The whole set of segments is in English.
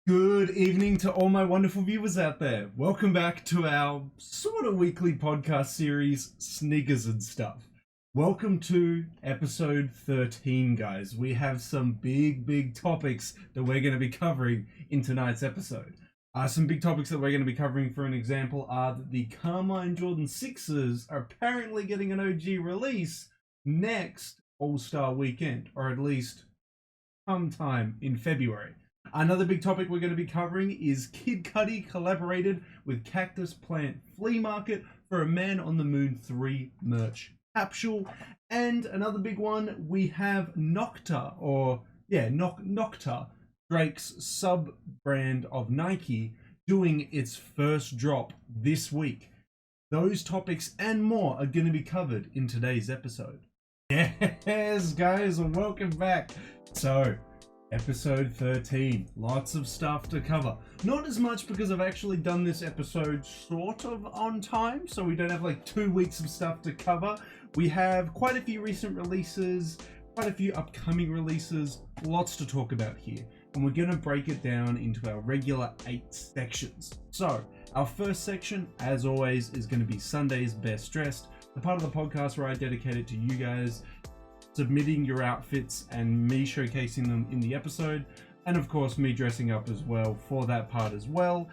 Good evening to all my wonderful viewers out there. Welcome back to our sort of weekly podcast series, Sneakers and Stuff. Welcome to episode 13, guys. We have some big topics that we're going to be covering in tonight's episode. Some big topics that we're going to be covering, for an example, are that the Carmine Jordan 6s are apparently getting an OG release next All-Star weekend, or at least sometime in February. Another big topic we're going to be covering is Kid Cudi collaborated with Cactus Plant Flea Market for a Man on the Moon 3 merch capsule. And another big one, we have NOCTA, NOCTA, Drake's sub-brand of Nike, doing its first drop this week. Those topics and more are going to be covered in today's episode. Yes, guys, welcome back. So, episode 13, lots of stuff to cover. Not as much because I've actually done this episode sort of on time, so we don't have like 2 weeks of stuff to cover. We have quite a few recent releases, quite a few upcoming releases, lots to talk about here. And we're going to break it down into our regular 8 sections. So, our first section, as always, is going to be Sunday's Best Dressed, the part of the podcast where I dedicate it to you guys submitting your outfits and me showcasing them in the episode, and of course me dressing up as well for that part as well.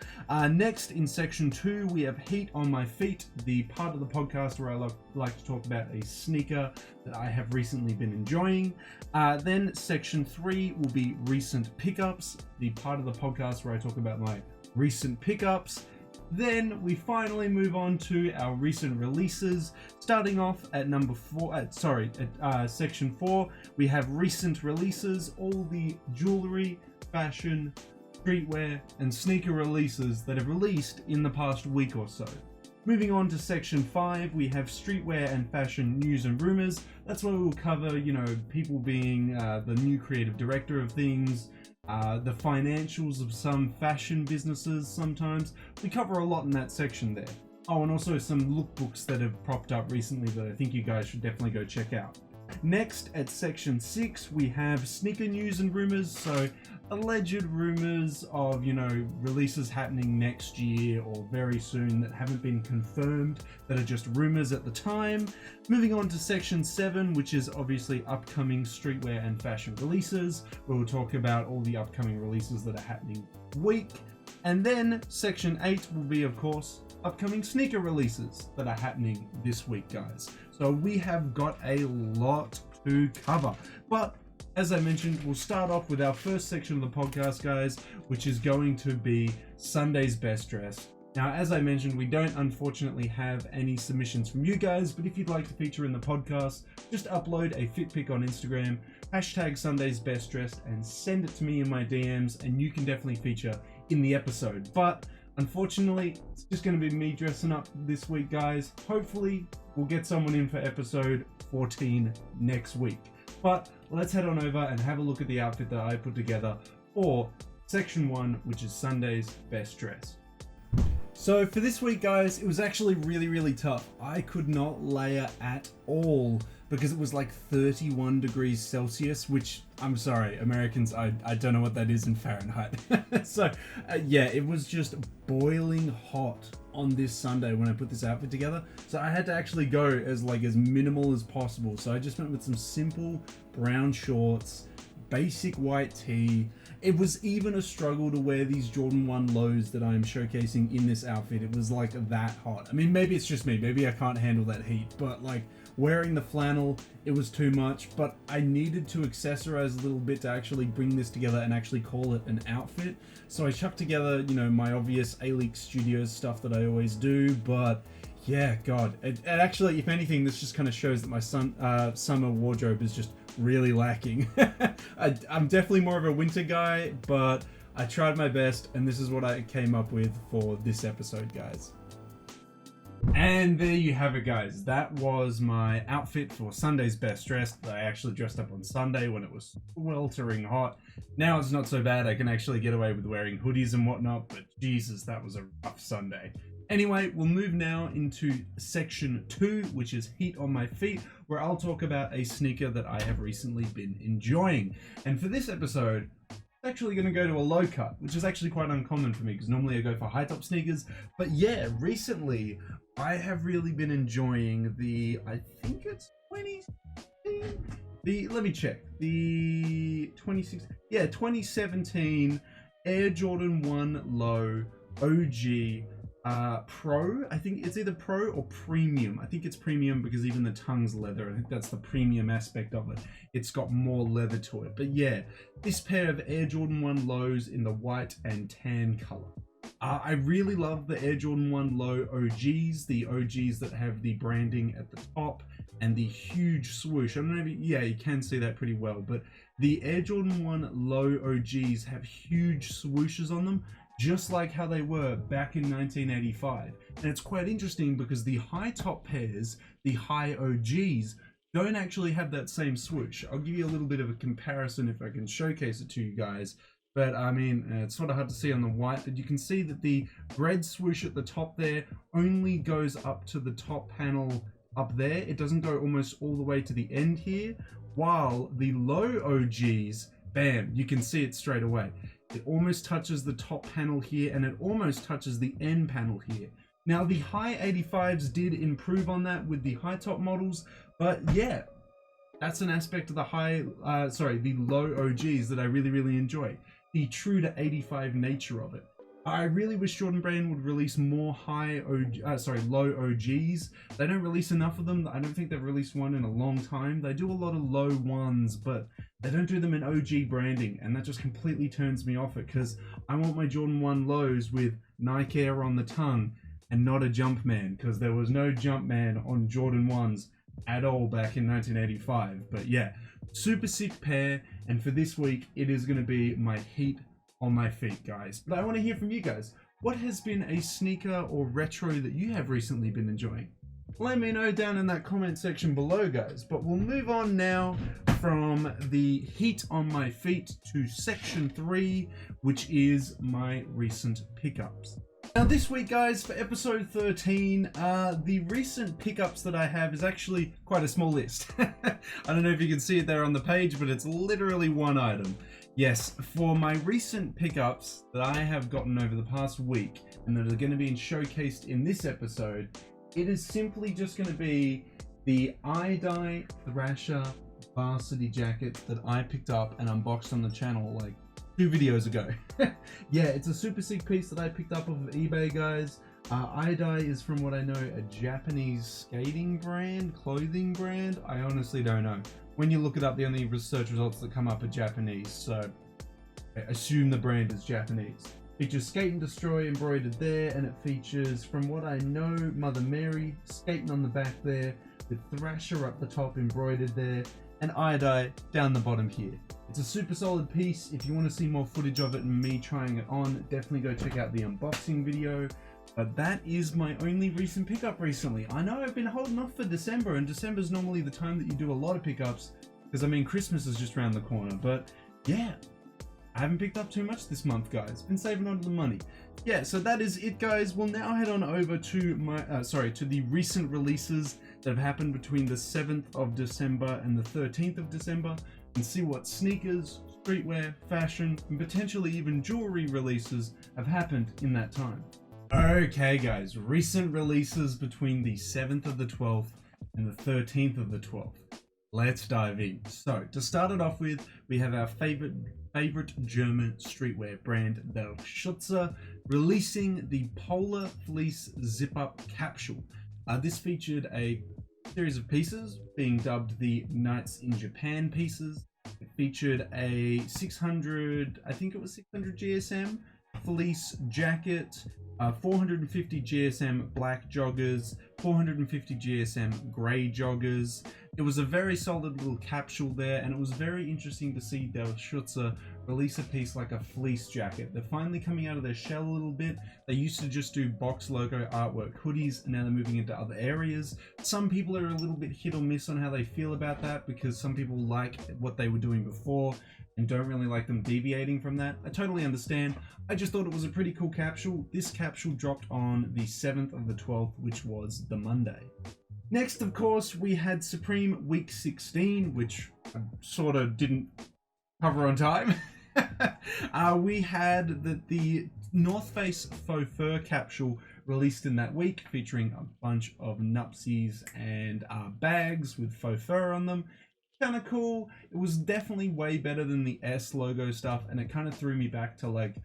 Next, in section 2, we have Heat on My Feet, the part of the podcast where I like to talk about a sneaker that I have recently been enjoying. Then section 3 will be Recent Pickups, the part of the podcast where I talk about my recent pickups. Then we finally move on to our recent releases. Starting off at section 4, we have recent releases, all the jewelry, fashion, streetwear, and sneaker releases that have released in the past week or so. Moving on to section 5, we have streetwear and fashion news and rumors. That's where we'll cover, people being the new creative director of things, the financials of some fashion businesses sometimes. We cover a lot in that section there. Oh, and also some lookbooks that have propped up recently that I think you guys should definitely go check out. Next, at section 6, we have sneaker news and rumors. So alleged rumors of, releases happening next year or very soon that haven't been confirmed, that are just rumors at the time. Moving on to section 7, which is obviously upcoming streetwear and fashion releases, where we'll talk about all the upcoming releases that are happening this week. And then section 8 will be, of course, upcoming sneaker releases that are happening this week, guys. So we have got a lot to cover. But as I mentioned, we'll start off with our first section of the podcast, guys, which is going to be Sunday's Best Dressed. Now, as I mentioned, we don't unfortunately have any submissions from you guys, but if you'd like to feature in the podcast, just upload a fit pic on Instagram, hashtag Sunday's Best Dressed, and send it to me in my DMs, and you can definitely feature in the episode. But unfortunately, it's just going to be me dressing up this week, guys. Hopefully, we'll get someone in for episode 14 next week. But let's head on over and have a look at the outfit that I put together for section 1, which is Sunday's Best Dress. So for this week, guys, it was actually really tough. I could not layer at all because it was like 31 degrees Celsius, which, I'm sorry, Americans, I don't know what that is in Fahrenheit. So yeah, it was just boiling hot on this Sunday when I put this outfit together. So I had to actually go as minimal as possible. So I just went with some simple brown shorts, basic white tee. It was even a struggle to wear these Jordan 1 lows that I'm showcasing in this outfit. It was like that hot. I mean, maybe it's just me. Maybe I can't handle that heat, but wearing the flannel, it was too much. But I needed to accessorize a little bit to actually bring this together and actually call it an outfit. So I chucked together, my obvious A-League Studios stuff that I always do, but yeah, God, it actually, if anything, this just kind of shows that my summer wardrobe is just really lacking. I'm definitely more of a winter guy, but I tried my best, and this is what I came up with for this episode, guys. And there you have it, guys. That was my outfit for Sunday's Best Dressed. I actually dressed up on Sunday when it was sweltering hot. Now it's not so bad. I can actually get away with wearing hoodies and whatnot, but Jesus, that was a rough Sunday. Anyway, we'll move now into section 2, which is Heat on My Feet, where I'll talk about a sneaker that I have recently been enjoying. And for this episode, actually going to go to a low cut, which is actually quite uncommon for me because normally I go for high top sneakers. But yeah, recently I have really been enjoying the, I think it's 2016, let me check, the 2017 Air Jordan 1 Low OG Pro. I think it's either Pro or Premium. I think it's Premium because even the tongue's leather. I think that's the premium aspect of it. It's got more leather to it. But yeah, this pair of Air Jordan 1 Lows in the white and tan color. I really love the Air Jordan 1 Low OGs, the OGs that have the branding at the top and the huge swoosh. I don't know if you can see that pretty well, but the Air Jordan 1 Low OGs have huge swooshes on them, just like how they were back in 1985. And it's quite interesting because the high top pairs, the high OGs, don't actually have that same swoosh. I'll give you a little bit of a comparison if I can showcase it to you guys. But I mean, it's sort of hard to see on the white, but you can see that the red swoosh at the top there only goes up to the top panel up there. It doesn't go almost all the way to the end here, while the low OGs, bam, you can see it straight away. It almost touches the top panel here and it almost touches the end panel here. Now the high 85s did improve on that with the high top models, but yeah, that's an aspect of the the low OGs that I really enjoy. The true to 85 nature of it. I really wish Jordan Brand would release more low OGs. They don't release enough of them. I don't think they've released one in a long time. They do a lot of low ones, but they don't do them in OG branding, and that just completely turns me off it because I want my Jordan 1 Lows with Nike Air on the tongue and not a Jumpman, because there was no Jumpman on Jordan 1s at all back in 1985. But yeah, super sick pair, and for this week it is going to be my heat on my feet, guys. But I want to hear from you guys. What has been a sneaker or retro that you have recently been enjoying? Let me know down in that comment section below, guys. But we'll move on now from the heat on my feet to section 3, which is my recent pickups. Now this week, guys, for episode 13, the recent pickups that I have is actually quite a small list. I don't know if you can see it there on the page, but it's literally one item. Yes, for my recent pickups that I have gotten over the past week and that are going to be showcased in this episode, it is simply just going to be the iDye Thrasher varsity jacket that I picked up and unboxed on the channel like 2 videos ago. Yeah, it's a super sick piece that I picked up off of eBay, guys. iDye is, from what I know, a Japanese skating brand, clothing brand. I honestly don't know. When you look it up, the only search results that come up are Japanese, so I assume the brand is Japanese. Features Skate and Destroy embroidered there, and it features, from what I know, Mother Mary skating on the back there, with Thrasher up the top embroidered there, and iDye down the bottom here. It's a super solid piece. If you want to see more footage of it and me trying it on, definitely go check out the unboxing video. But that is my only recent pickup recently. I know I've been holding off for December, and December's normally the time that you do a lot of pickups, because I mean Christmas is just around the corner. But yeah, I haven't picked up too much this month, guys. Been saving on the money. Yeah, so that is it, guys. We'll now head on over to my to the recent releases that have happened between the 7th of December and the 13th of December, and see what sneakers, streetwear, fashion, and potentially even jewelry releases have happened in that time. Okay, guys, recent releases between the 7th of the 12th and the 13th of the 12th. Let's dive in. So, to start it off with, we have our favorite German streetwear brand, Schutzer, releasing the Polar Fleece Zip-Up Capsule. This featured a series of pieces, being dubbed the Nights in Japan pieces. It featured a 600, I think it was 600 GSM fleece jacket, 450 GSM black joggers, 450 GSM grey joggers. It was a very solid little capsule there, and it was very interesting to see Del Schutzer release a piece like a fleece jacket. They're finally coming out of their shell a little bit. They used to just do box logo artwork hoodies, and now they're moving into other areas. Some people are a little bit hit or miss on how they feel about that, because some people like what they were doing before and don't really like them deviating from that. I totally understand. I just thought it was a pretty cool capsule. This capsule dropped on the 7th of the 12th, which was the Monday. Next, of course, we had Supreme Week 16, which I sort of didn't cover on time. We had the North Face Faux Fur capsule released in that week, featuring a bunch of nupsies and bags with faux fur on them. Kind of cool. It was definitely way better than the S logo stuff, and it kind of threw me back to like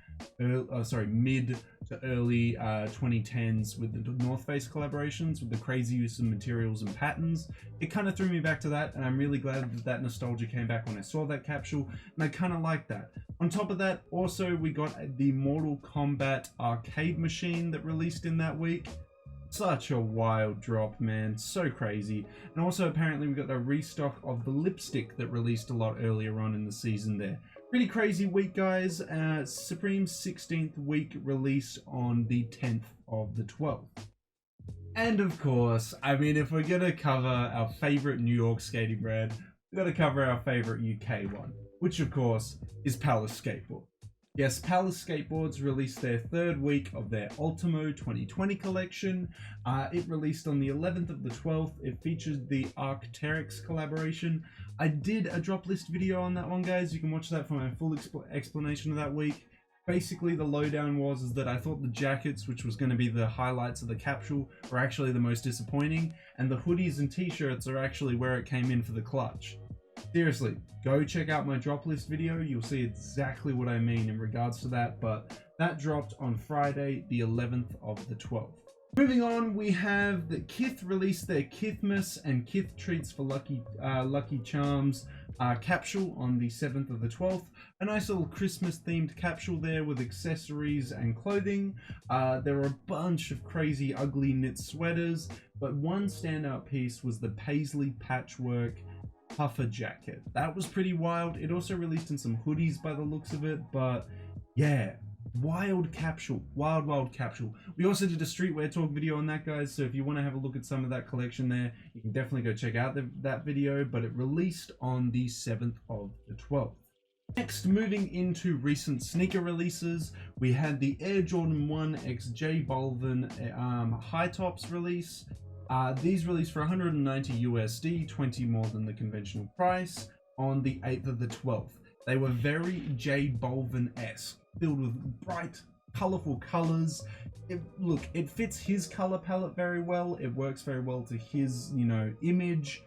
mid to early 2010s with the North Face collaborations with the crazy use of materials and patterns. It kind of threw me back to that, and I'm really glad that that nostalgia came back when I saw that capsule, and I kind of like that. On top of that, also we got the Mortal Kombat arcade machine that released in that week. Such a wild drop, man, so crazy. And also apparently we got the restock of the lipstick that released a lot earlier on in the season there. Pretty crazy week, guys. Supreme's 16th week released on the 10th of the 12th. And of course, I mean, if we're gonna cover our favorite New York skating brand, we've got to cover our favorite UK one, which of course is Palace Skateboard. Yes, Palace Skateboards released their third week of their Ultimo 2020 collection. It released on the 11th of the 12th. It featured the Arc'teryx collaboration. I did a drop list video on that one, guys. You can watch that for my full explanation of that week. Basically, the lowdown was that I thought the jackets, which was going to be the highlights of the capsule, were actually the most disappointing, and the hoodies and t-shirts are actually where it came in for the clutch. Seriously, go check out my drop list video. You'll see exactly what I mean in regards to that, but that dropped on Friday, the 11th of the 12th. Moving on, we have the Kith released their Kithmas and Kith Treats for Lucky Charms capsule on the 7th of the 12th. A nice little Christmas themed capsule there with accessories and clothing. There were a bunch of crazy ugly knit sweaters, but one standout piece was the Paisley patchwork puffer jacket. That was pretty wild. It also released in some hoodies by the looks of it, but yeah, wild capsule, wild capsule. We also did a streetwear talk video on that, guys, so if you want to have a look at some of that collection there, you can definitely go check out that video, but it released on the 7th of the 12th. Next, moving into recent sneaker releases, we had the Air Jordan 1 X J Balvin high tops release. These released for 190 USD, 20 more than the conventional price, on the 8th of the 12th. They were very J Balvin-esque, filled with bright, colorful colors. Look, it fits his color palette very well. It works very well to his, image.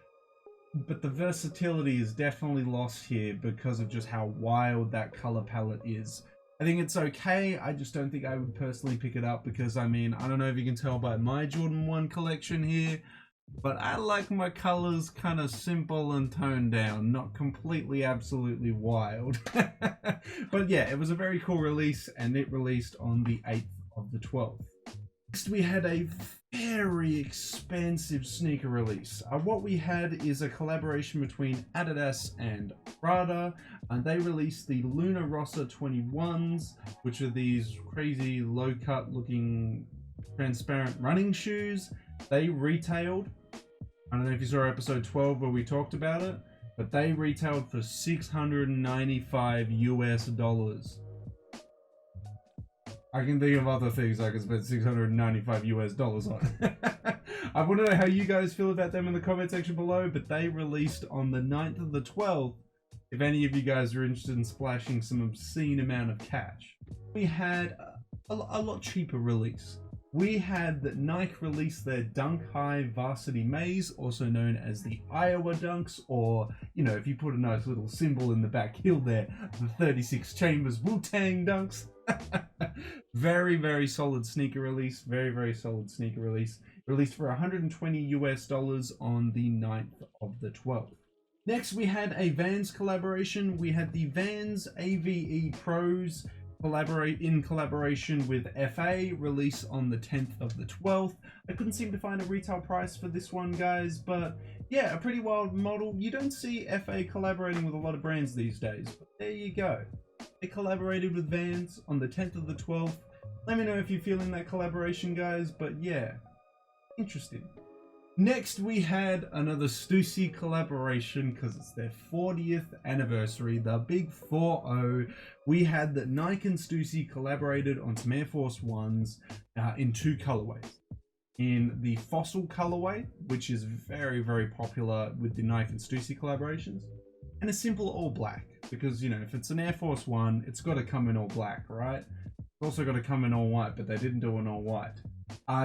But the versatility is definitely lost here because of just how wild that color palette is. I think it's okay. I just don't think I would personally pick it up because, I mean, I don't know if you can tell by my Jordan 1 collection here, but I like my colors kind of simple and toned down, not completely absolutely wild. But yeah, it was a very cool release, and it released on the 8th of the 12th. Next, we had a very expensive sneaker release. What we had is a collaboration between Adidas and Prada, and they released the Luna Rossa 21s, which are these crazy low-cut looking transparent running shoes. They retailed, I don't know if you saw episode 12 where we talked about it, but they retailed for $695 US. I can think of other things I could spend $695 US on. I want to know how you guys feel about them in the comment section below, but they released on the 9th of the 12th, if any of you guys are interested in splashing some obscene amount of cash. We had a lot cheaper release. We had that Nike released their Dunk High Varsity Maze, also known as the Iowa Dunks, or, if you put a nice little symbol in the back heel there, the 36 Chambers Wu-Tang Dunks. Very, very solid sneaker release. Very solid sneaker release. Released for $120 US on the 9th of the 12th. Next, we had a Vans collaboration. We had the Vans AVE Pros in collaboration with FA, release on the 10th of the 12th. I couldn't seem to find a retail price for this one, guys, but yeah, a pretty wild model. You don't see FA collaborating with a lot of brands these days, but there you go. They collaborated with Vans on the 10th of the 12th. Let me know if you're feeling that collaboration, guys, but yeah, interesting. Next, we had another Stussy collaboration because it's their 40th anniversary, the big 4-0. We had that Nike and Stussy collaborated on some Air Force Ones in two colorways. In the Fossil colorway, which is very popular with the Nike and Stussy collaborations, and a simple all black. because, you know, if it's an Air Force One, it's got to come in all black, right? It's also got to come in all white, but they didn't do an all white.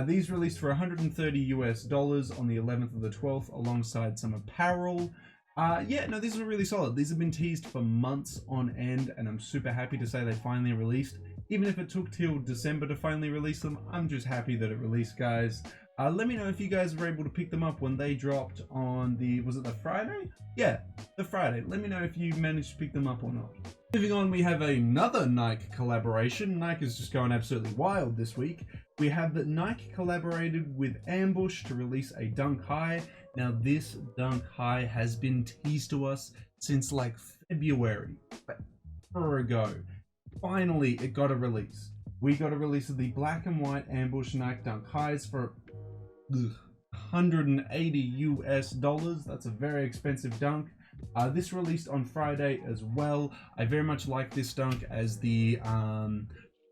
These released for $130 on the 11th of the 12th, alongside some apparel. Yeah, no, these are really solid. These have been teased for months on end, and I'm super happy to say they finally released. Even if it took till December to finally release them, I'm just happy that it released, guys. Let me know if you guys were able to pick them up when they dropped on the, was it the Friday? Yeah, the Friday. Let me know if you managed to pick them up or not. Moving on, we have another Nike collaboration. Nike is just going absolutely wild this week. We have that Nike collaborated with Ambush to release a Dunk High. Now, this Dunk High has been teased to us since like February, forever ago. Finally, it got a release. We got a release of the black and white Ambush Nike Dunk Highs for $180. That's a very expensive dunk. This released on Friday as well. I very much like this dunk, as the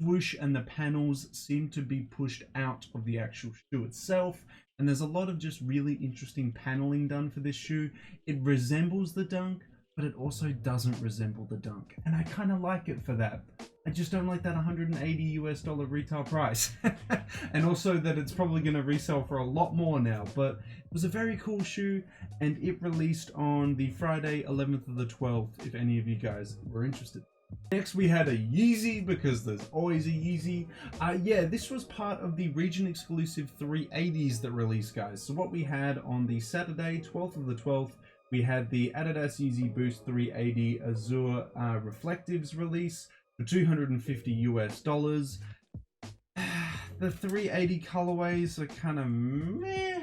swoosh and the panels seem to be pushed out of the actual shoe itself, and there's a lot of just really interesting paneling done for this shoe. It resembles the dunk, but it also doesn't resemble the dunk, and I kind of like it for that. I just don't like that $180 retail price. And also that it's probably going to resell for a lot more now, but it was a very cool shoe, and it released on the Friday 11th of the 12th, if any of you guys were interested. Next, we had a Yeezy, because there's always a Yeezy. Yeah, this was part of the region exclusive 380s that released, guys. So what we had on the Saturday 12th of the 12th, we had the Adidas Yeezy Boost 380 Azure Reflectives release for $250. The 380 colorways are kind of meh,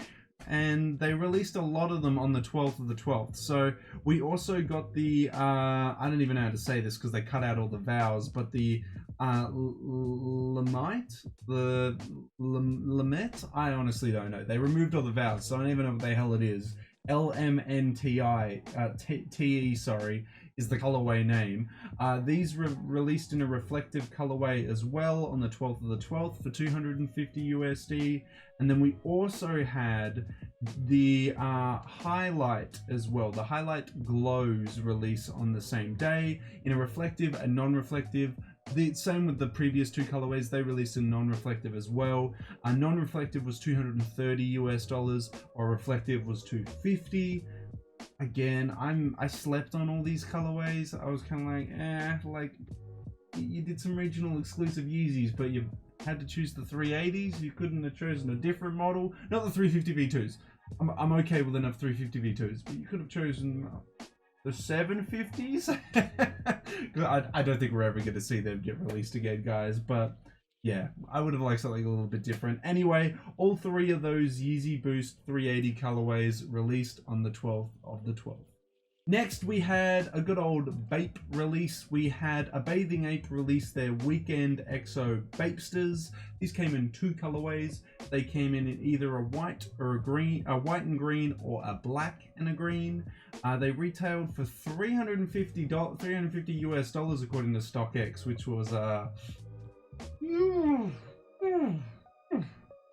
and they released a lot of them on the 12th of the 12th. So we also got the, I don't even know how to say this because they cut out all the vowels, but the Lemite? The Lemmet? I honestly don't know. They removed all the vowels, so I don't even know what the hell it is. LMNTI, TE, sorry, is the colorway name. These released in a reflective colorway as well on the 12th of the 12th for $250. And then we also had the highlight as well. The highlight glows release on the same day in a reflective and non-reflective. The same with the previous two colorways, they released in non-reflective as well. Non-reflective was $230, or reflective was $250. Again, I slept on all these colorways. I was kind of like you did some regional exclusive Yeezys, but you had to choose the 380s. You couldn't have chosen a different model. Not the 350 V2s. I'm okay with enough 350 V2s, but you could have chosen the 750s. I don't think we're ever going to see them get released again, guys, but yeah, I would have liked something a little bit different. Anyway, all three of those Yeezy Boost 380 colorways released on the 12th of the 12th. Next, we had a good old bape release. We had a Bathing Ape release their Weekend EXO Bapesters. These came in two colorways. They came in either a white or a green, a white and green, or a black and a green. They retailed for $350 according to StockX, which was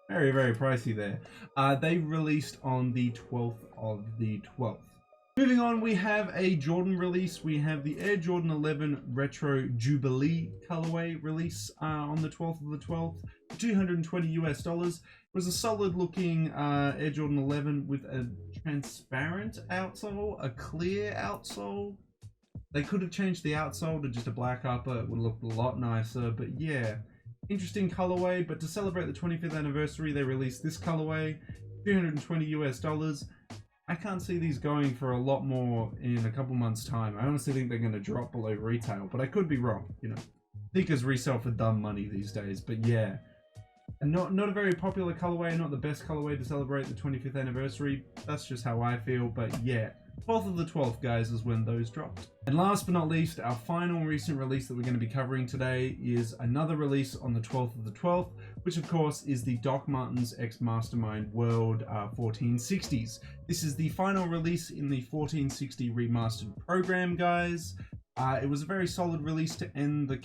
very, very pricey there. They released on the 12th of the 12th. Moving on, we have a Jordan release. We have the Air Jordan 11 Retro Jubilee colorway release on the 12th of the 12th, $220. It was a solid looking Air Jordan 11 with a transparent outsole, a clear outsole. They could have changed the outsole to just a black upper. It would look a lot nicer, but yeah, interesting colorway. But to celebrate the 25th anniversary, they released this colorway, $220. I can't see these going for a lot more in a couple months' time. I honestly think they're going to drop below retail, but I could be wrong. You know, sneakers resell for dumb money these days. But yeah, and not a very popular colorway, not the best colorway to celebrate the 25th anniversary. That's just how I feel. But yeah, 12th of the 12th, guys, is when those dropped. And last but not least, our final recent release that we're going to be covering today is another release on the 12th of the 12th, which of course is the Doc Martens X Mastermind World 1460s. This is the final release in the 1460 remastered program, guys. It was a very solid release to end the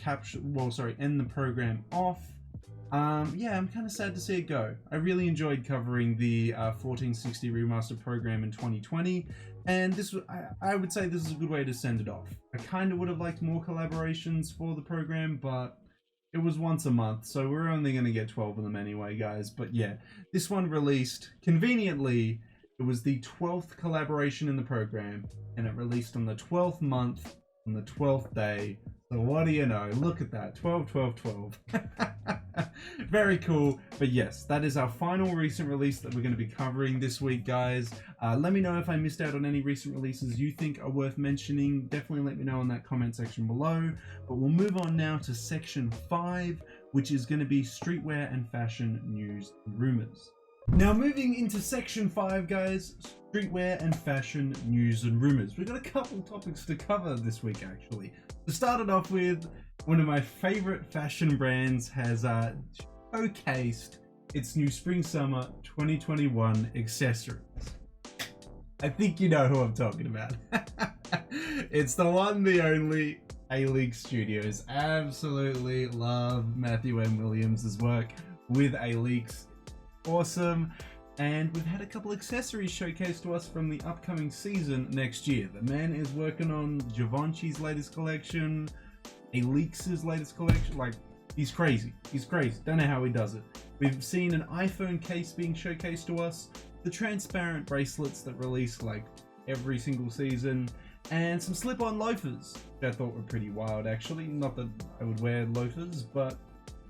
end the program off. Yeah, I'm kind of sad to see it go. I really enjoyed covering the 1460 remastered program in 2020, And this, I would say this is a good way to send it off. I kind of would have liked more collaborations for the program, but it was once a month, so we're only going to get 12 of them anyway, guys. But yeah, this one released conveniently. It was the 12th collaboration in the program, and it released on the 12th month, on the 12th day. So what do you know? Look at that. 12, 12, 12. Very cool. But yes, that is our final recent release that we're going to be covering this week, guys. Let me know if I missed out on any recent releases you think are worth mentioning. Definitely let me know in that comment section below. But we'll move on now to section 5, which is going to be streetwear and fashion news and rumors. Now moving into section 5, guys, streetwear and fashion news and rumors. We've got a couple topics to cover this week, actually. To start it off with, one of my favorite fashion brands has showcased its new spring-summer 2021 accessories. I think you know who I'm talking about. It's the one, the only A-League Studios. Absolutely love Matthew M. Williams' work with A-Leagues. Awesome. And we've had a couple accessories showcased to us from the upcoming season next year. The man is working on Givenchy's latest collection, A-Leagues' latest collection. Like, he's crazy. He's crazy. Don't know how he does it. We've seen an iPhone case being showcased to us, the transparent bracelets that release like every single season, and some slip-on loafers, which I thought were pretty wild, actually. Not that I would wear loafers, but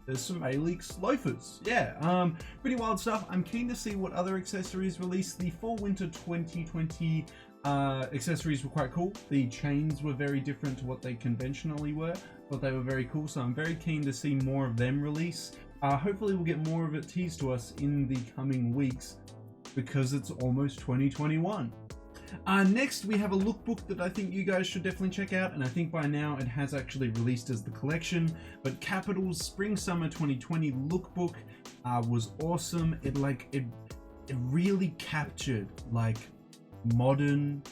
there's some A-Leagues loafers. Yeah, pretty wild stuff. I'm keen to see what other accessories release. The fall-winter 2020 accessories were quite cool. The chains were very different to what they conventionally were, but they were very cool, so I'm very keen to see more of them release. Hopefully we'll get more of it teased to us in the coming weeks, because it's almost 2021. Next, we have a lookbook that I think you guys should definitely check out, and I think by now it has actually released as the collection. But Capital's Spring Summer 2020 lookbook was awesome. It really captured like modern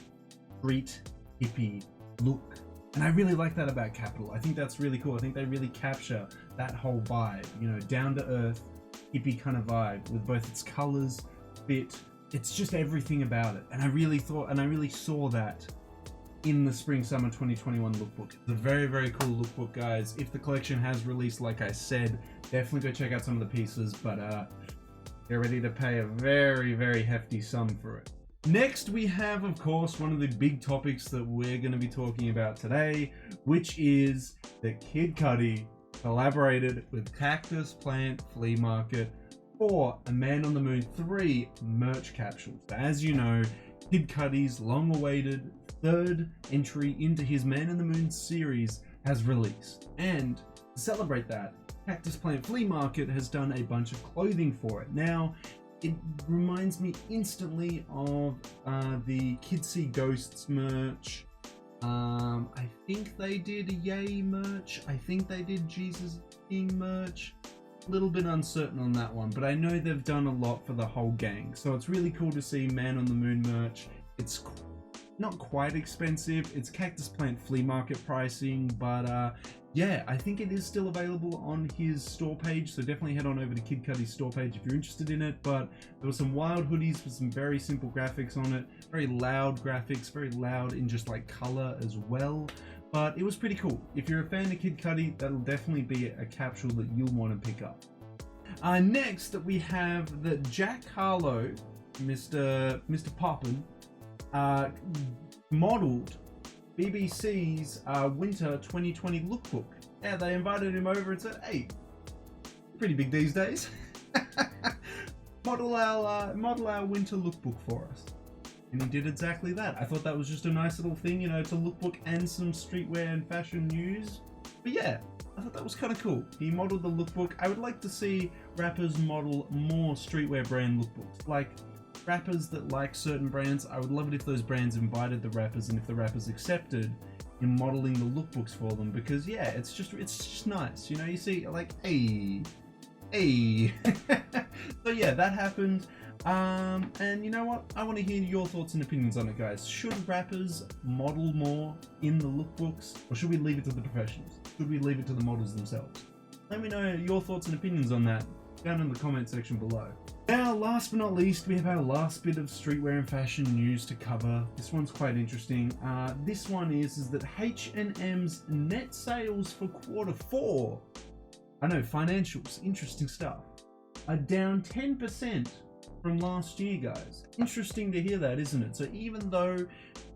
street hippie look, and I really like that about Capital. I think that's really cool. I think they really capture that whole vibe, you know, down to earth hippie kind of vibe with both its colors, fit. It's just everything about it, and I really saw that in the Spring Summer 2021 lookbook. It's a very, very cool lookbook, guys. If the collection has released, like I said, definitely go check out some of the pieces, but get ready to pay a very, very hefty sum for it. Next, we have, of course, one of the big topics that we're going to be talking about today, which is that Kid Cudi collaborated with Cactus Plant Flea Market for a Man on the Moon 3 merch capsule. So as you know, Kid Cudi's long-awaited third entry into his Man on the Moon series has released. And to celebrate that, Cactus Plant Flea Market has done a bunch of clothing for it. Now, it reminds me instantly of the Kids See Ghosts merch. I think they did Yay merch. I think they did Jesus King merch. Little bit uncertain on that one, but I know they've done a lot for the whole gang, so it's really cool to see Man on the Moon merch. It's not quite expensive. It's Cactus Plant Flea Market pricing, but yeah, I think it is still available on his store page, so definitely head on over to Kid Cudi's store page if you're interested in it. But there were some wild hoodies with some very simple graphics on it, very loud graphics, very loud in just like color as well. But it was pretty cool. If you're a fan of Kid Cudi, that'll definitely be a capsule that you'll want to pick up. Next, we have that Jack Harlow, Mr. Poppin, modeled BBC's Winter 2020 lookbook. Yeah, they invited him over and said, "Hey, pretty big these days. model our winter lookbook for us." And he did exactly that. I thought that was just a nice little thing, you know, to lookbook and some streetwear and fashion news. But yeah, I thought that was kind of cool. He modeled the lookbook. I would like to see rappers model more streetwear brand lookbooks. Like rappers that like certain brands, I would love it if those brands invited the rappers and if the rappers accepted in modeling the lookbooks for them, because yeah, it's just nice. You know, you see like, hey. So yeah, that happened. And you know what? I want to hear your thoughts and opinions on it, guys. Should rappers model more in the lookbooks, or should we leave it to the professionals? Should we leave it to the models themselves? Let me know your thoughts and opinions on that down in the comment section below. Now, last but not least, we have our last bit of streetwear and fashion news to cover. This one's quite interesting. This one is that H&M's net sales for Q4, I know, financials, interesting stuff, are down 10% from last year, guys. Interesting to hear that, isn't it? So even though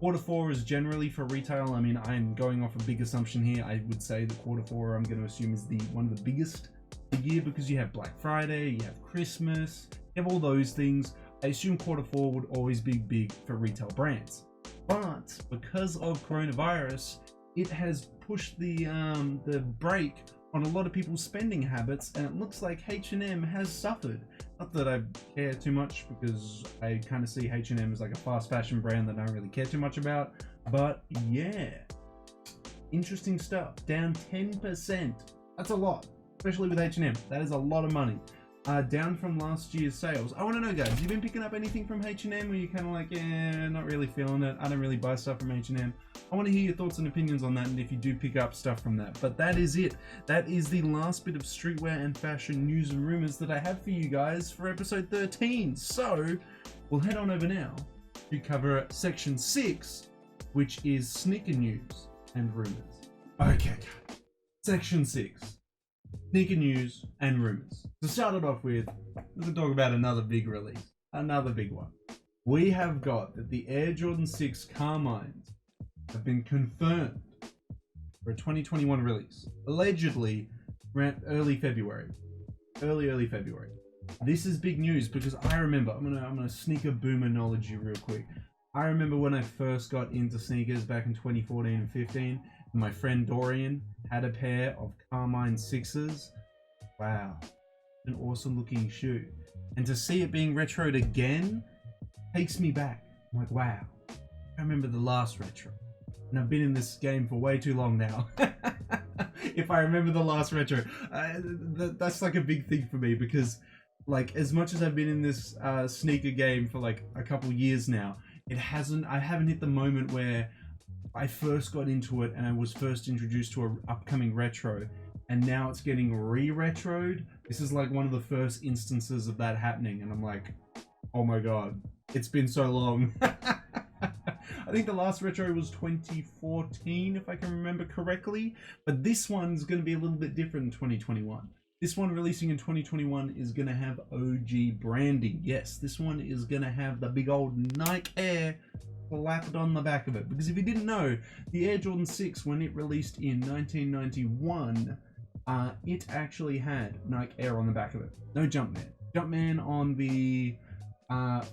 Q4 is generally for retail, I mean, I'm going off a big assumption here. I would say that Q4, I'm going to assume, is one of the biggest of the year because you have Black Friday, you have Christmas, you have all those things. I assume Q4 would always be big for retail brands. But because of coronavirus, it has pushed the brake on a lot of people's spending habits, and it looks like H&M has suffered. Not that I care too much, because I kind of see H&M as like a fast fashion brand that I don't really care too much about, but yeah, interesting stuff. Down 10%. That's a lot, especially with H&M. That is a lot of money. Down from last year's sales. I want to know, guys, you been picking up anything from H&M, or you kind of like, not really feeling it? I don't really buy stuff from H&M. I want to hear your thoughts and opinions on that, and if you do pick up stuff from that. But that is it. That is the last bit of streetwear and fashion news and rumors that I have for you guys for episode 13. So we'll head on over now to cover section 6, which is sneaker news and rumors. Okay, section 6. Sneaker news and rumors. To start it off with, let's talk about another big release. Another big one. We have got that the Air Jordan 6 Carmines have been confirmed for a 2021 release. Allegedly around early February. Early February. This is big news because I remember, I'm gonna sneaker boomerology real quick. I remember when I first got into sneakers back in 2014 and 15. My friend Dorian had a pair of Carmine 6s. Wow, an awesome looking shoe. And to see it being retroed again takes me back. I'm like, wow, I remember the last retro. And I've been in this game for way too long now. If I remember the last retro, that's like a big thing for me, because like as much as I've been in this sneaker game for like a couple years now, I haven't hit the moment where I first got into it and I was first introduced to an upcoming retro, and now it's getting re-retroed. This is like one of the first instances of that happening, and I'm like, oh my god, it's been so long. I think the last retro was 2014, if I can remember correctly, but this one's going to be a little bit different in 2021. This one releasing in 2021 is going to have OG branding. Yes, this one is going to have the big old Nike Air slapped on the back of it. Because if you didn't know, the Air Jordan 6, when it released in 1991, it actually had Nike Air on the back of it. No Jumpman. Jumpman on the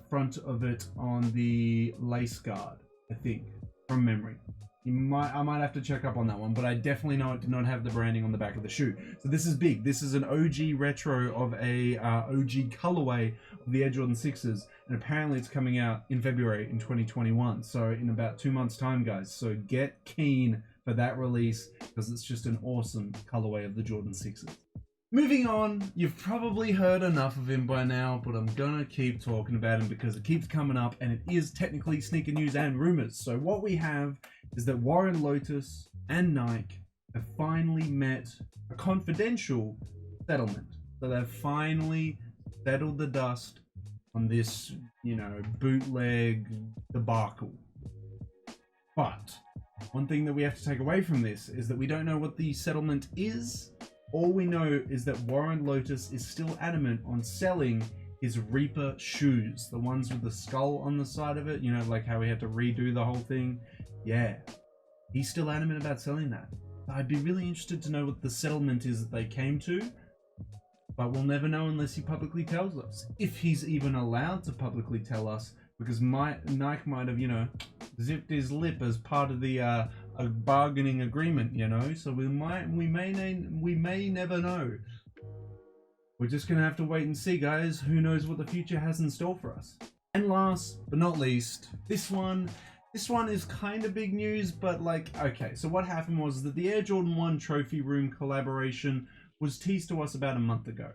front of it on the lace guard, I think, from memory. I might have to check up on that one, but I definitely know it did not have the branding on the back of the shoe. So this is big. This is an OG retro of a OG colorway of the Air Jordan 6s, and apparently it's coming out in February in 2021. So in about 2 months' time, guys. So get keen for that release, because it's just an awesome colorway of the Jordan 6s. Moving on, you've probably heard enough of him by now, but I'm gonna keep talking about him because it keeps coming up, and it is technically sneaker news and rumors. So what we have is that Warren Lotus and Nike have finally met a confidential settlement. So they've finally settled the dust on this, bootleg debacle. But one thing that we have to take away from this is that we don't know what the settlement is. All we know is that Warren Lotus is still adamant on selling his Reaper shoes, the ones with the skull on the side of it, like how we had to redo the whole thing. Yeah, he's still adamant about selling that. I'd be really interested to know what the settlement is that they came to, but we'll never know unless he publicly tells us. If he's even allowed to publicly tell us, because Nike might have, zipped his lip as part of the a bargaining agreement, so we may never know. We're just gonna have to wait and see, guys. Who knows what the future has in store for us. And last but not least, this one is kind of big news, but okay, so what happened was that the Air Jordan 1 Trophy Room collaboration was teased to us about a month ago.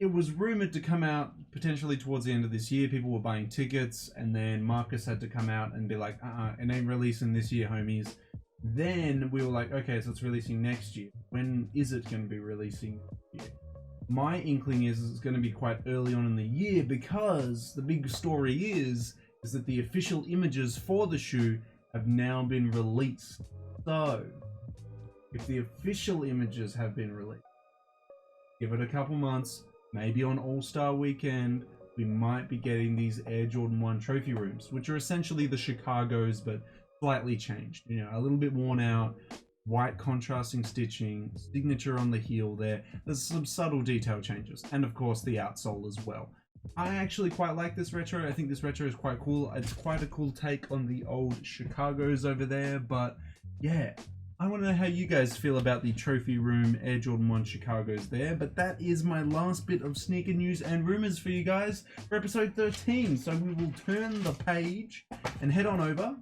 It was rumored to come out potentially towards the end of this year. People were buying tickets, and then Marcus had to come out and be like, it ain't releasing this year, homies. Then we were like, okay, so it's releasing next year. When is it going to be releasing next year? My inkling is it's going to be quite early on in the year, because the big story is that the official images for the shoe have now been released. So, if the official images have been released, give it a couple months, maybe on All-Star Weekend, we might be getting these Air Jordan 1 trophy rooms, which are essentially the Chicago's, but slightly changed. You know, a little bit worn out, white contrasting stitching, signature on the heel there. There's some subtle detail changes, and of course the outsole as well. I actually quite like this retro. I think this retro is quite cool. It's quite a cool take on the old Chicago's over there, but yeah, I want to know how you guys feel about the Trophy Room Air Jordan 1 Chicago's there, but that is my last bit of sneaker news and rumors for you guys for episode 13. So we will turn the page and head on over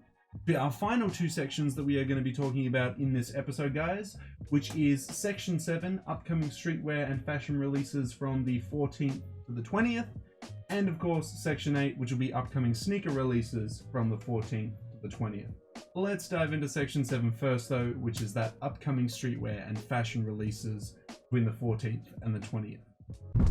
to our final two sections that we are going to be talking about in this episode, guys, which is section 7, upcoming streetwear and fashion releases from the 14th to the 20th, and of course section 8, which will be upcoming sneaker releases from the 14th to the 20th. Let's dive into section 7 first though, which is that upcoming streetwear and fashion releases between the 14th and the 20th.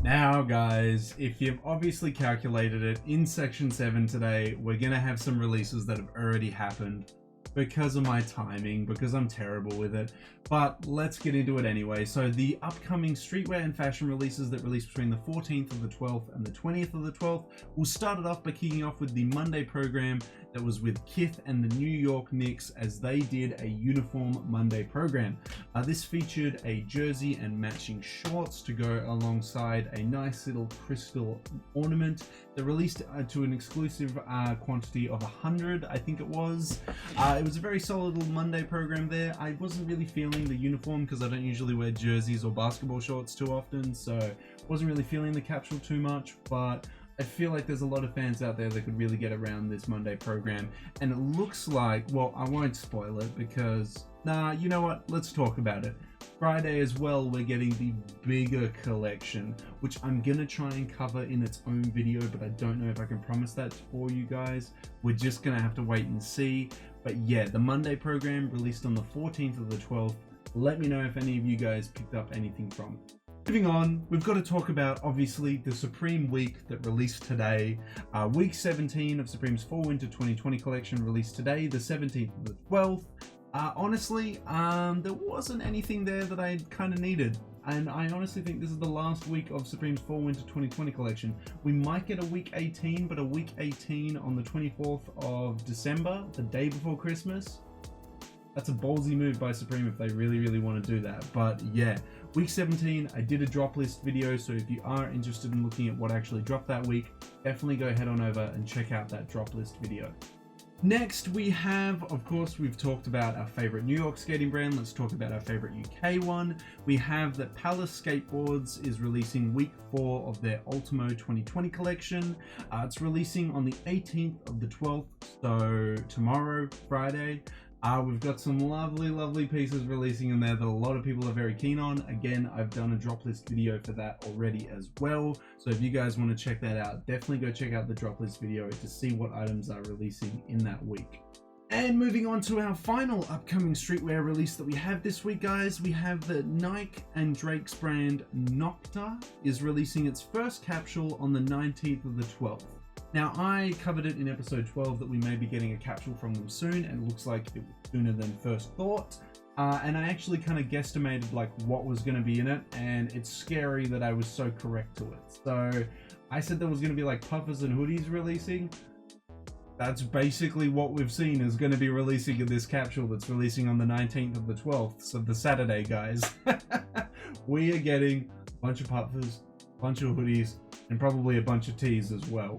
Now guys, if you've obviously calculated it, in section 7 today, we're gonna have some releases that have already happened because of my timing, because I'm terrible with it, but let's get into it anyway. So the upcoming streetwear and fashion releases that release between the 14th of the 12th and the 20th of the 12th, we'll start it off by kicking off with the Monday program that was with Kith and the New York Knicks, as they did a uniform Monday program. This featured a jersey and matching shorts to go alongside a nice little crystal ornament. They released to an exclusive quantity of 100, I think it was. It was a very solid little Monday program there. I wasn't really feeling the uniform because I don't usually wear jerseys or basketball shorts too often, so wasn't really feeling the capsule too much, but I feel like there's a lot of fans out there that could really get around this Monday program, and it looks like, well, I won't spoil it because, nah, you know what, let's talk about it. Friday as well, we're getting the bigger collection, which I'm gonna try and cover in its own video, but I don't know if I can promise that for you guys. We're just gonna have to wait and see. But yeah, the Monday program released on the 14th of the 12th. Let me know if any of you guys picked up anything from it. Moving on, we've got to talk about, obviously, the Supreme week that released today. Week 17 of Supreme's Fall Winter 2020 collection released today, the 17th of the 12th. Honestly, there wasn't anything there that I kind of needed. And I honestly think this is the last week of Supreme's Fall Winter 2020 collection. We might get a week 18, but a week 18 on the 24th of December, the day before Christmas. That's a ballsy move by Supreme if they really want to do that. But yeah, week 17, I did a drop list video, so if you are interested in looking at what actually dropped that week, definitely go head on over and check out that drop list video. Next, we have, of course, we've talked about our favorite New York skating brand. Let's talk about our favorite UK one. We have that Palace Skateboards is releasing week 4 of their Ultimo 2020 collection. It's releasing on the 18th of the 12th, so tomorrow, Friday. We've got some lovely pieces releasing in there that a lot of people are very keen on. Again, I've done a drop list video for that already as well. So if you guys want to check that out, definitely go check out the drop list video to see what items are releasing in that week. And moving on to our final upcoming streetwear release that we have this week, guys, we have the Nike and Drake's brand NOCTA is releasing its first capsule on the 19th of the 12th. Now, I covered it in episode 12 that we may be getting a capsule from them soon, and it looks like it was sooner than first thought. And I actually kind of guesstimated like what was going to be in it, and it's scary that I was so correct to it. So I said there was going to be like puffers and hoodies releasing. That's basically what we've seen is going to be releasing in this capsule that's releasing on the 19th of the 12th, so the Saturday, guys. We are getting a bunch of puffers, a bunch of hoodies, and probably a bunch of tees as well.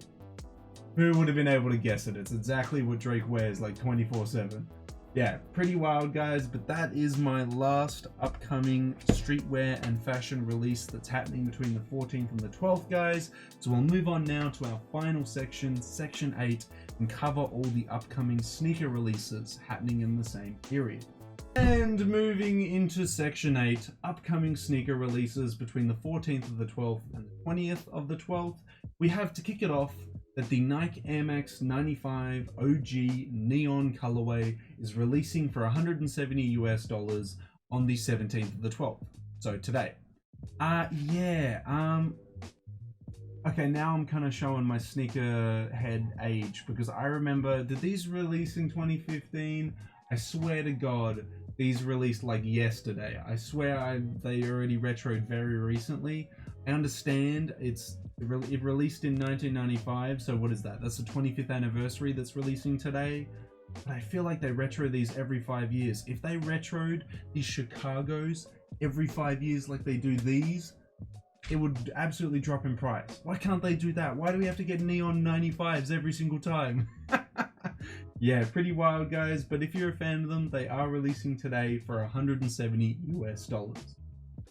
Who would have been able to guess it? It's exactly what Drake wears like 24/7. Yeah, pretty wild, guys, but that is my last upcoming streetwear and fashion release that's happening between the 14th and the 12th, guys. So we'll move on now to our final section, section 8, and cover all the upcoming sneaker releases happening in the same period. And moving into section 8, upcoming sneaker releases between the 14th of the 12th and the 20th of the 12th, we have to kick it off that the Nike Air Max 95 OG Neon Colorway is releasing for $170 US on the 17th of the 12th, so today. Yeah. Okay, now I'm kind of showing my sneaker head age because I remember, did these release in 2015? I swear to God, these released like yesterday. I swear they already retroed very recently. I understand it released in 1995, so what is that? That's the 25th anniversary that's releasing today. But I feel like they retro these every 5 years. If they retroed these Chicagos every 5 years like they do these, it would absolutely drop in price. Why can't they do that? Why do we have to get neon 95s every single time? Yeah, pretty wild, guys. But if you're a fan of them, they are releasing today for 170 US dollars.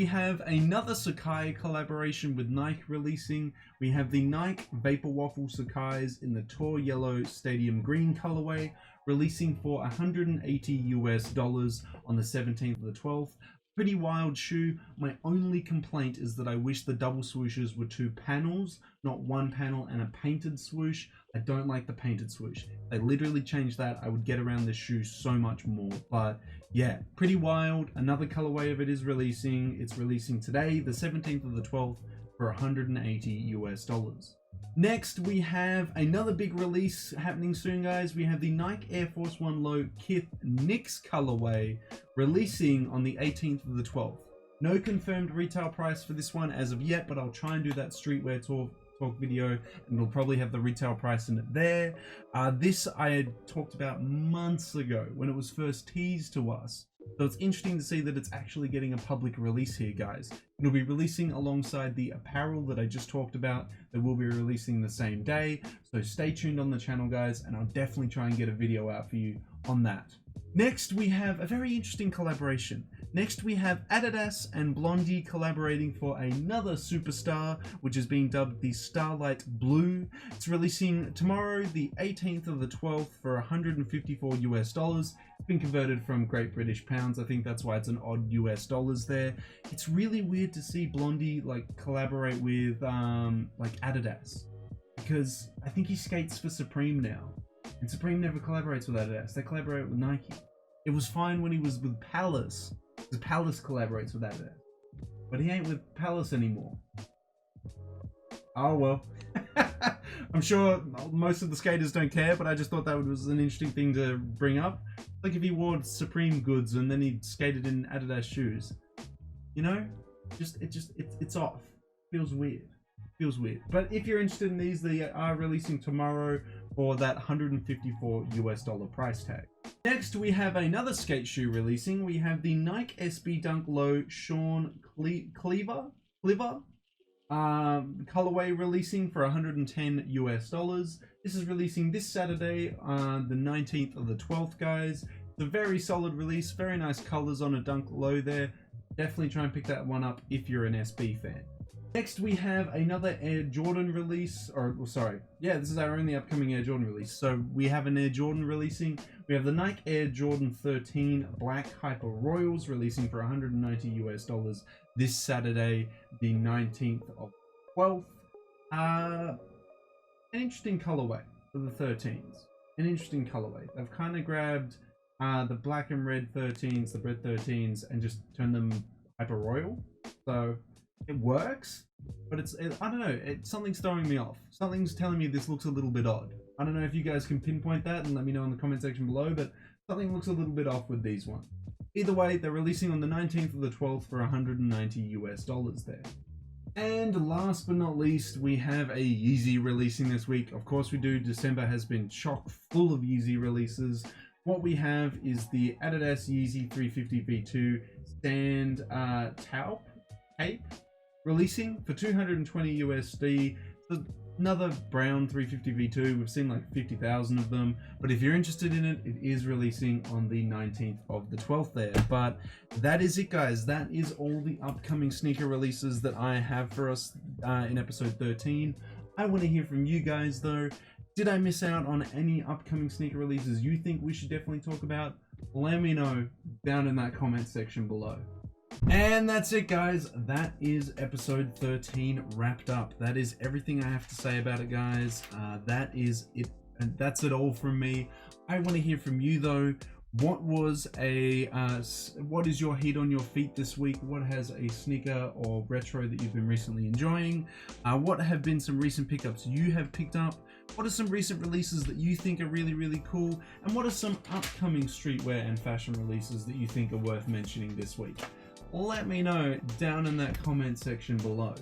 We have another Sacai collaboration with Nike releasing. We have the Nike Vapor Waffle Sacais in the Tour Yellow Stadium Green colorway, releasing for 180 US dollars on the 17th of the 12th. Pretty wild shoe. My only complaint is that I wish the double swooshes were 2 panels, not 1 panel and a painted swoosh. I don't like the painted swoosh. They literally changed that. I would get around this shoe so much more. But yeah, pretty wild. Another colorway of it is releasing. It's releasing today, the 17th of the 12th, for 180 US dollars. Next, we have another big release happening soon, guys. We have the Nike Air Force 1 Low Kith Knicks colorway releasing on the 18th of the 12th. No confirmed retail price for this one as of yet, but I'll try and do that Streetwear talk video, and it'll probably have the retail price in it there. This I had talked about months ago when it was first teased to us. So it's interesting to see that it's actually getting a public release here, guys. It'll be releasing alongside the apparel that I just talked about that will be releasing the same day. So stay tuned on the channel, guys, and I'll definitely try and get a video out for you on that. Next, we have a very interesting collaboration. Next, we have Adidas and Blondie collaborating for another superstar, which is being dubbed the Starlight Blue. It's releasing tomorrow, the 18th of the 12th, for 154 US dollars. It's been converted from Great British Pounds. I think that's why it's an odd US dollars there. It's really weird to see Blondie like collaborate with like Adidas, because I think he skates for Supreme now. And Supreme never collaborates with Adidas. They collaborate with Nike. It was fine when he was with Palace, because Palace collaborates with Adidas. But he ain't with Palace anymore. Oh well. I'm sure most of the skaters don't care, but I just thought that was an interesting thing to bring up. Like if he wore Supreme goods and then he skated in Adidas shoes. You know? It's off. Feels weird. Feels weird. But if you're interested in these, they are releasing tomorrow for that 154 US dollar price tag. Next, we have another skate shoe releasing. We have the Nike SB Dunk Low Sean Cleaver colorway releasing for 110 US dollars. This is releasing this Saturday on the 19th of the 12th, guys. It's a very solid release, very nice colors on a Dunk Low there. Definitely try and pick that one up if you're an SB fan. Next, we have another Air Jordan release, this is our only upcoming Air Jordan release. So we have an Air Jordan releasing. We have the Nike Air Jordan 13 Black Hyper Royals releasing for 190 US dollars this Saturday, the 19th of 12th. An interesting colorway for the 13s. An interesting colorway. They've kind of grabbed the black and red 13s, the red 13s, and just turned them Hyper Royal. So it works, but I don't know, something's throwing me off. Something's telling me this looks a little bit odd. I don't know if you guys can pinpoint that and let me know in the comment section below, but something looks a little bit off with these ones. Either way, they're releasing on the 19th of the 12th for 190 US dollars there. And last but not least, we have a Yeezy releasing this week. Of course we do. December has been chock full of Yeezy releases. What we have is the Adidas Yeezy 350 V2 Stand Tape releasing for 220 USD. So another brown 350 V2. We've seen like 50,000 of them, but if you're interested in it, it is releasing on the 19th of the 12th there. But that is it, guys. That is all the upcoming sneaker releases that I have for us in episode 13. I want to hear from you guys though. Did I miss out on any upcoming sneaker releases you think we should definitely talk about? Let me know down in that comment section below. And that's it, guys. That is episode 13 wrapped up. That is everything I have to say about it, guys. That is it, and that's it all from me. I want to hear from you though. What was what is your heat on your feet this week? What has a sneaker or retro that you've been recently enjoying? What have been some recent pickups you have picked up? What are some recent releases that you think are really, really cool? And what are some upcoming streetwear and fashion releases that you think are worth mentioning this week? Let me know down in that comment section below.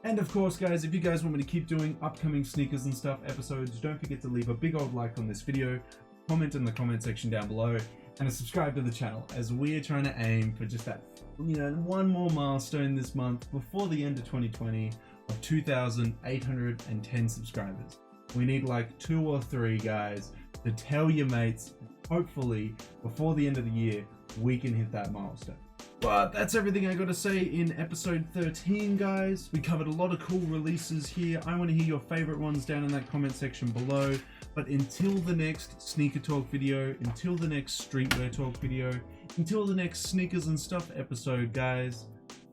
And of course, guys, if you guys want me to keep doing upcoming sneakers and stuff episodes, don't forget to leave a big old like on this video, comment in the comment section down below, and subscribe to the channel, as we are trying to aim for just that, one more milestone this month before the end of 2020 of 2,810 subscribers. We need like 2 or 3 guys to tell your mates. Hopefully, before the end of the year, we can hit that milestone. But that's everything I got to say in episode 13, guys. We covered a lot of cool releases here. I want to hear your favorite ones down in that comment section below. But until the next sneaker talk video, until the next streetwear talk video, until the next sneakers and stuff episode, guys,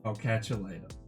I'll catch you later.